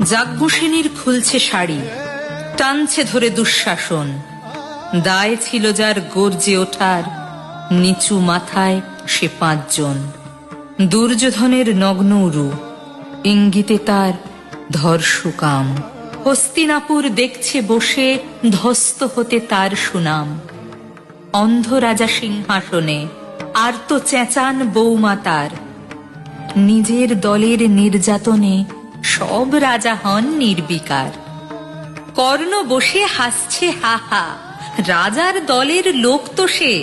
যাজ্ঞসেনীর খুলছে শাড়ি, টানছে ধরে দুঃশাসন। দায় ছিল যার গর্জে ওঠার, নিচু মাথায় সে 5 জন। দুর্যোধনের নগ্ন উরু, ইঙ্গিতে তার ধর্ষকাম। হস্তিনাপুর দেখছে বসে, ধ্বস্ত হতে তার সুনাম। অন্ধ রাজা সিংহাসনে, আর তো চেঁচান বৌমা তার। নিজের দলের নির্যাতনে সব রাজা হন নির্বিকার। কর্ণ বসে হাসছে হা হা, রাজার দলের লোক তো সে।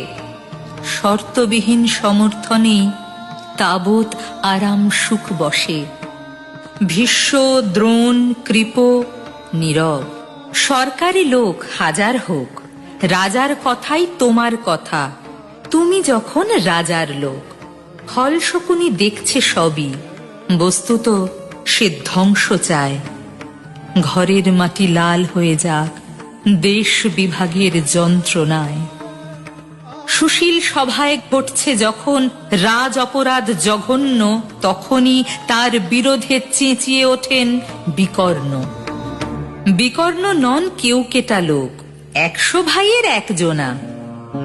শর্তবিহীন সমর্থনে তাবৎ আরাম সুখ বসে। ভীষ্ম, দ্রোণ, কৃপ নীরব। সরকারি লোক হাজার হোক, রাজার কথাই তোমার কথা। তুমি যখন রাজার লোক। ফলশকুনি দেখছে সবই, বস্তুত সে ধ্বংস চায়। ঘরের মাটি লাল হয়ে যাক দেশ বিভাগের যন্ত্রণায়। সুশীল সভায় ঘটছে যখন রাজ অপরাধ জঘন্য, তখনই তার বিরোধে চেঁচিয়ে ওঠেন বিকর্ণ। বিকর্ণ নন কেউ কেটা লোক, 100 ভাইয়ের একজনা।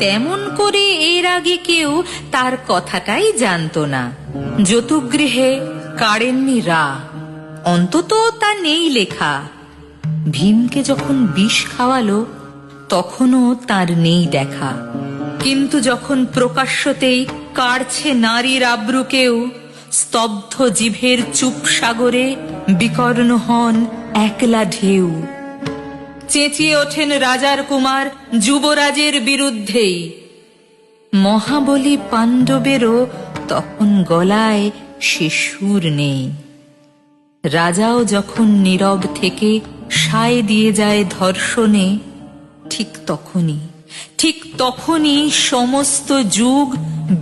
তেমন করে এর আগে কেউ তার কথাটাই জানতো না। যতুগৃহে কাড়েননি রা, অন্তত তা নেই লেখা। ভীমকে যখন বিষ খাওয়ালো, তখনও তার নেই দেখা। কিন্তু যখন প্রকাশ্যতেই কাড়ছে নারীর আব্রুকেও, স্তব্ধ জিভের চুপ সাগরে বিকর্ণ হন একলা ঢেউ। চেঁচিয়ে ওঠেন রাজার কুমার যুবরাজের বিরুদ্ধেই। মহাবলী পাণ্ডবেরও তখন গলায় সে সুর নেই। রাজাও যখন নীরব থেকে সায় দিয়ে যায় ধর্ষণে, ঠিক তখনই সমস্ত যুগ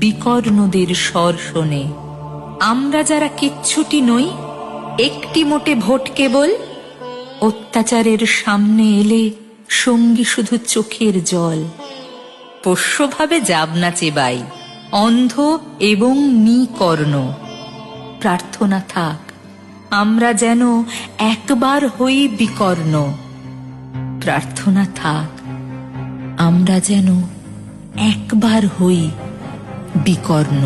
বিকর্ণদের স্বর শোনে। আমরা যারা কিচ্ছুটি নই, একটি মোটে ভোট কেবল, অত্যাচারের সামনে এলে সঙ্গী শুধু চোখের জল। পোষ্যভাবে যাবনা চেবাই, অন্ধ এবং নিকর্ণ। প্রার্থনা থাক আমরা যেন একবার হই বিকর্ণ। প্রার্থনা থাক আমরা যেন একবার হই বিকর্ণ।